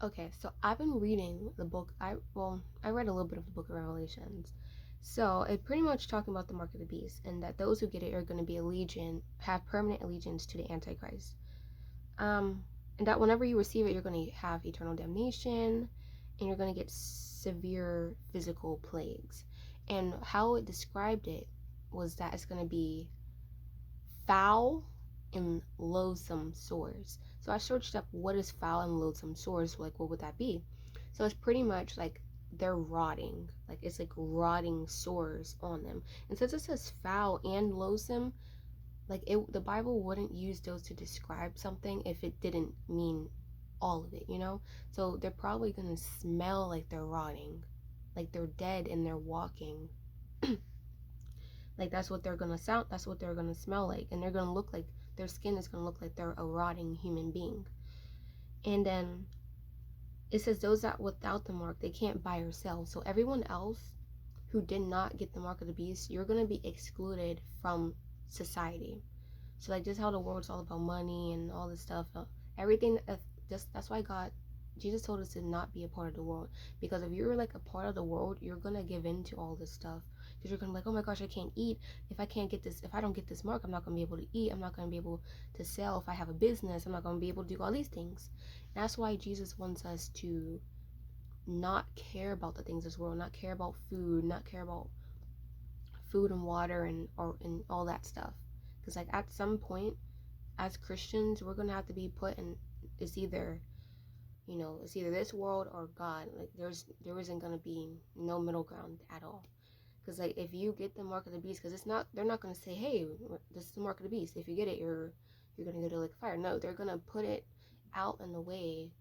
Okay, so I've been reading the book. I read a little bit of the book of Revelations. So it pretty much talking about the mark of the beast, and that those who get it are going to be have permanent allegiance to the Antichrist. And that whenever you receive it, you're going to have eternal damnation, and you're going to get severe physical plagues. And how it described it was that it's going to be foul and loathsome sores. So I searched up what is foul and loathsome sores, like what would that be? So it's pretty much like they're rotting, like it's like rotting sores on them. And since it says foul and loathsome, like the Bible wouldn't use those to describe something if it didn't mean all of it. So they're probably gonna smell like they're rotting, like they're dead and they're walking. Like that's what they're gonna sound, that's what they're gonna smell like, and they're gonna look like their skin is gonna look like they're a rotting human being. And then it says those that without the mark they can't buy or sell. So everyone else who did not get the mark of the beast, you're gonna be excluded from society. So like just how the world's all about money and all this stuff, everything. Just that's why Jesus told us to not be a part of the world, because if you're like a part of the world, you're gonna give in to all this stuff, because you're gonna be like, oh my gosh, I can't eat if I can't get this. If I don't get this mark, I'm not gonna be able to eat. I'm not gonna be able to sell. If I have a business, I'm not gonna be able to do all these things. And that's why Jesus wants us to not care about the things of this world, not care about food, not care about food and water and all that stuff. Because like at some point as Christians, we're gonna have to be put in. It's either it's either this world or God. Like there isn't gonna be no middle ground at all. Because like if you get the mark of the beast, because they're not gonna say, hey, this is the mark of the beast. If you get it, you're gonna go to like fire. No, they're gonna put it out in the way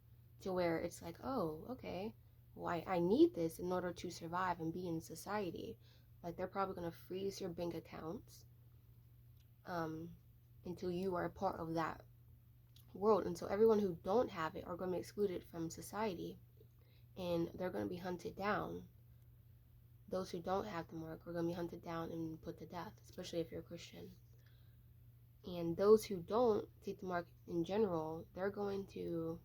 to where it's like, oh, okay, well I need this in order to survive and be in society. Like they're probably gonna freeze your bank accounts um until you are a part of that world. And so everyone who don't have it are going to be excluded from society, and they're going to be hunted down. Those who don't have the mark are going to be hunted down and put to death, especially if you're a Christian. And those who don't take the mark in general, they're going to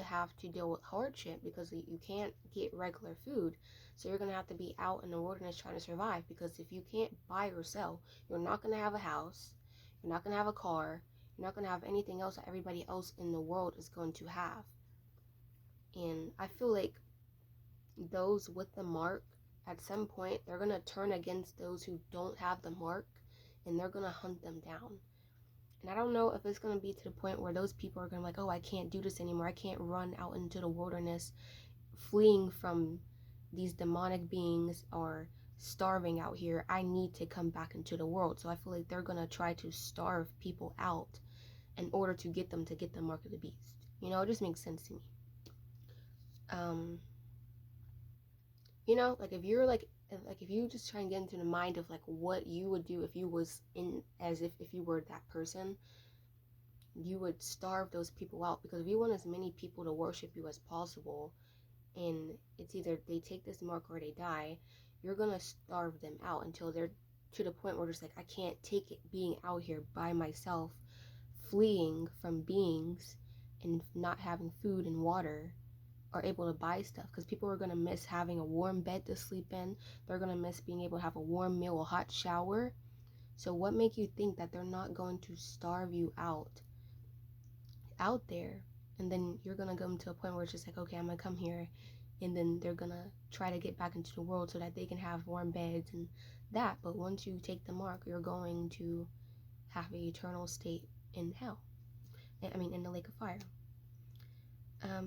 have to deal with hardship, because you can't get regular food. So you're going to have to be out in the wilderness trying to survive, because if you can't buy or sell, you're not going to have a house, you're not going to have a car, you're not going to have anything else that everybody else in the world is going to have. And I feel like those with the mark, at some point, they're going to turn against those who don't have the mark, and they're going to hunt them down. And I don't know if it's going to be to the point where those people are going to be like, oh, I can't do this anymore. I can't run out into the wilderness fleeing from these demonic beings or starving out here. I need to come back into the world. So I feel like they're going to try to starve people out in order to get them to get the mark of the beast. It just makes sense to me. Um, like if you just try and get into the mind of like what you would do if you was in, as if you were that person, you would starve those people out, because if you want as many people to worship you as possible, and it's either they take this mark or they die, you're gonna starve them out until they're to the point where it's like, I can't take it being out here by myself, fleeing from beings and not having food and water, are able to buy stuff, because people are going to miss having a warm bed to sleep in. They're going to miss being able to have a warm meal, a hot shower. So what make you think that they're not going to starve you out there? And then you're going to come to a point where it's just like, okay, I'm going to come here, and then they're going to try to get back into the world so that they can have warm beds and that. But once you take the mark, you're going to have an eternal state in hell. In the lake of fire.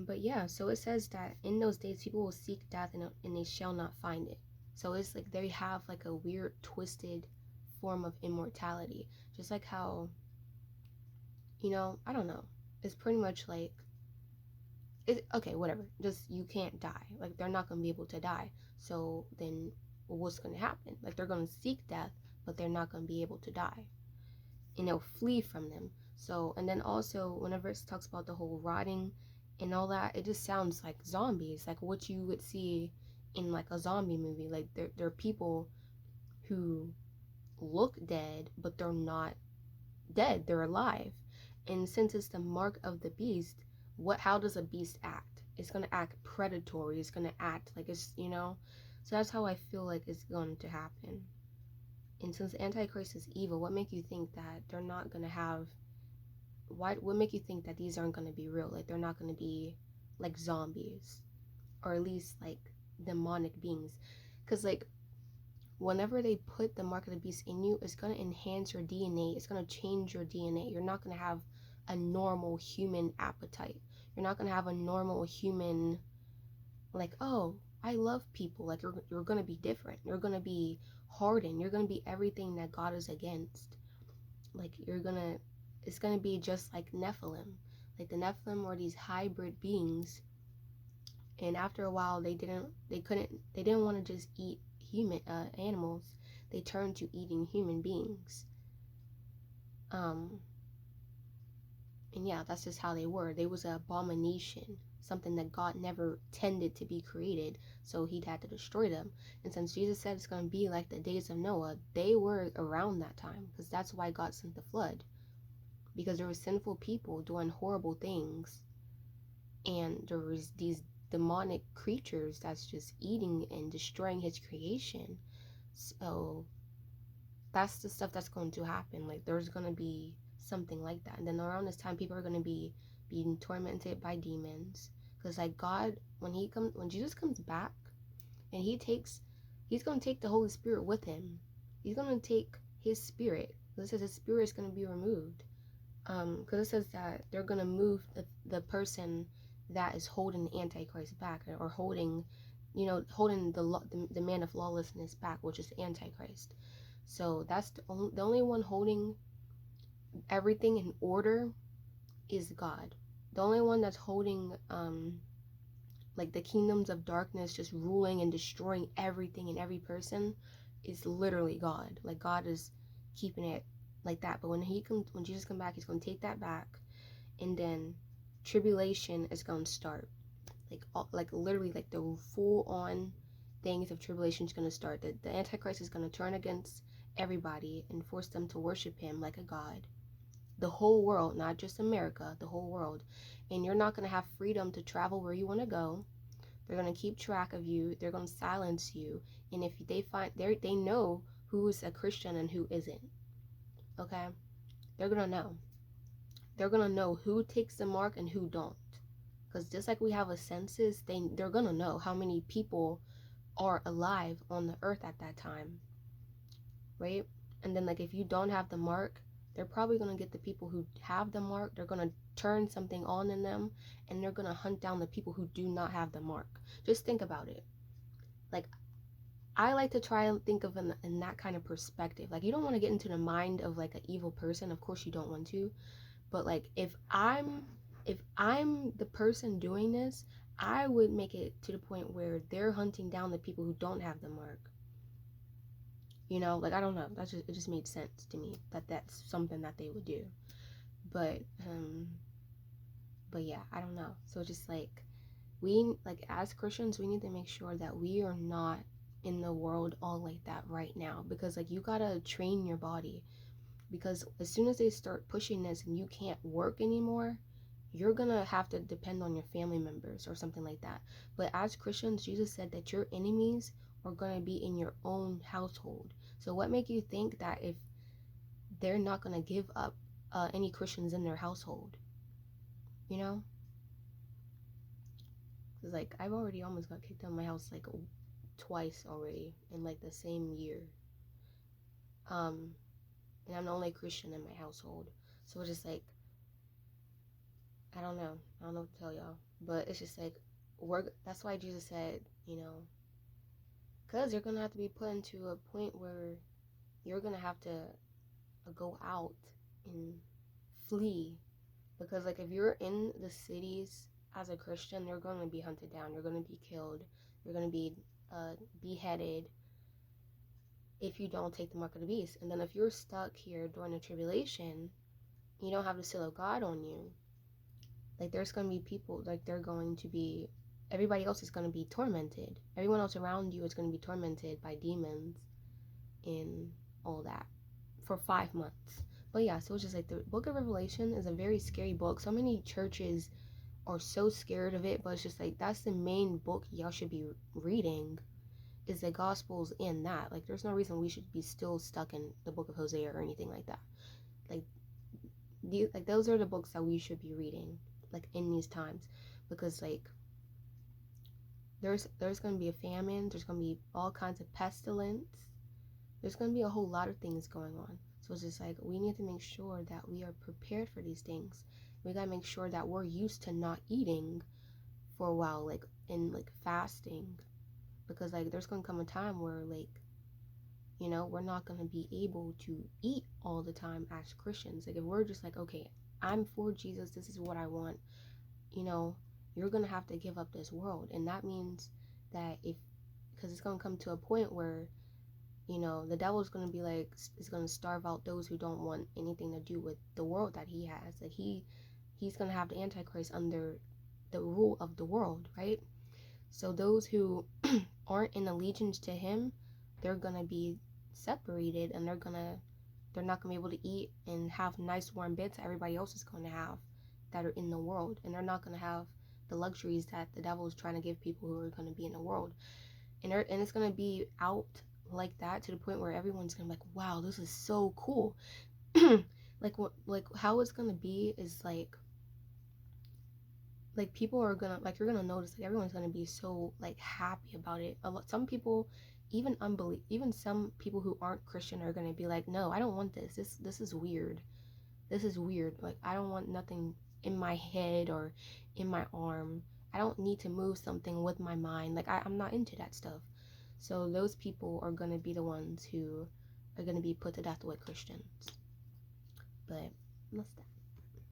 But yeah, so it says that in those days people will seek death, and they shall not find it. So it's like they have like a weird twisted form of immortality. Just like how, I don't know. It's pretty much like, okay, whatever. Just you can't die. Like they're not going to be able to die. So then what's going to happen? Like they're going to seek death, but they're not going to be able to die. And they'll flee from them. So, and then also whenever it talks about the whole rotting and all that, it just sounds like zombies, like what you would see in like a zombie movie. Like they're people who look dead, but they're not dead, they're alive. And since it's the mark of the beast, how does a beast act? It's gonna act predatory. It's gonna act like it's, so that's how I feel like it's going to happen. And since Antichrist is evil, what make you think that they're not gonna have, what make you think that these aren't gonna be real? Like they're not gonna be like zombies, or at least like demonic beings? Because like whenever they put the mark of the beast in you, it's going to enhance your DNA. It's going to change your DNA. You're not going to have a normal human appetite. You're not going to have a normal human, like, oh, I love people. Like, you're going to be different. You're going to be hardened. You're going to be everything that God is against. Like, it's going to be just like Nephilim. Like, the Nephilim were these hybrid beings. And after a while, they didn't want to just eat human animals. They turned to eating human beings. And yeah, that's just how they were. They was an abomination, something that God never tended to be created, so he'd had to destroy them. And since Jesus said it's going to be like the days of Noah, they were around that time, because that's why God sent the flood, because there were sinful people doing horrible things, and there was these demonic creatures that's just eating and destroying his creation. So that's the stuff that's going to happen. Like there's going to be something like that. And then around this time, people are going to be being tormented by demons, because like God, when Jesus comes back, and he's going to take the Holy Spirit with him. He's going to take his spirit. It says his spirit is going to be removed, because it says that they're going to move the person that is holding the Antichrist back, or holding the man of lawlessness back, which is the Antichrist. So that's the only one holding everything in order is God. The only one that's holding like the kingdoms of darkness, just ruling and destroying everything and every person, is literally God. Like God is keeping it like that. But when Jesus comes back, he's going to take that back, and then tribulation is going to start. Like literally, like the full on things of tribulation is going to start. The Antichrist is going to turn against everybody and force them to worship him like a god. The whole world, not just America, the whole world. And you're not going to have freedom to travel where you want to go. They're going to keep track of you. They're going to silence you. And if they know who is a Christian and who isn't. Okay? They're going to know. They're going to know who takes the mark and who don't. Because just like we have a census, they're going to know how many people are alive on the earth at that time. Right? And then like if you don't have the mark, they're probably going to get the people who have the mark. They're going to turn something on in them, and they're going to hunt down the people who do not have the mark. Just think about it. Like, I like to try and think of in that kind of perspective. Like, you don't want to get into the mind of like an evil person. Of course you don't want to. But like if I'm the person doing this, I would make it to the point where they're hunting down the people who don't have the mark. Like I don't know. It just made sense to me that that's something that they would do. But yeah, I don't know. So just like as Christians, we need to make sure that we are not in the world all like that right now, because like you gotta train your body, because as soon as they start pushing this and you can't work anymore, you're gonna have to depend on your family members or something like that. But as Christians, Jesus said that your enemies are gonna be in your own household. So what make you think that if they're not gonna give up any Christians in their household? Because like I've already almost got kicked out of my house like twice already in like the same year. And I'm the only Christian in my household. So it's just like, I don't know what to tell y'all. But it's just like, that's why Jesus said, because you're going to have to be put into a point where you're going to have to go out and flee. Because like if you're in the cities as a Christian, you're going to be hunted down. You're going to be killed. You're going to be beheaded if you don't take the mark of the beast. And then if you're stuck here during the tribulation, you don't have the seal of God on you, like there's going to be people, like everybody else is going to be tormented. Everyone else around you is going to be tormented by demons and all that for 5 months. But yeah, so it's just like the book of Revelation is a very scary book. So many churches are so scared of it, but it's just like that's the main book y'all should be reading, is the Gospels and that. Like, there's no reason we should be still stuck in the book of Hosea or anything like that. Like, like those are the books that we should be reading, like in these times, because like there's gonna be a famine, there's gonna be all kinds of pestilence, there's gonna be a whole lot of things going on. So it's just like we need to make sure that we are prepared for these things. We gotta make sure that we're used to not eating for a while, like in like fasting, because like there's gonna come a time where like, you know, we're not gonna be able to eat all the time as Christians. Like if we're just like, okay, I'm for Jesus, this is what I want, you know, you're gonna have to give up this world. And that means that if, because it's gonna come to a point where, you know, the devil's gonna be like, is gonna starve out those who don't want anything to do with the world that he has. Like he's gonna have the Antichrist under the rule of the world, right? So those who aren't in allegiance to him, they're gonna be separated, and they're not gonna be able to eat and have nice warm beds that everybody else is gonna have that are in the world, and they're not gonna have the luxuries that the devil is trying to give people who are gonna be in the world, and it's gonna be out like that to the point where everyone's gonna be like, wow, this is so cool. Like what, like how it's gonna be is like people are gonna, like, you're gonna notice like everyone's gonna be so like happy about it. Some people, even some people who aren't Christian are gonna be like, no, I don't want this is weird, this is weird, like I don't want nothing in my head or in my arm, I don't need to move something with my mind, like I'm not into that stuff. So those people are gonna be the ones who are gonna be put to death with Christians. But that's that.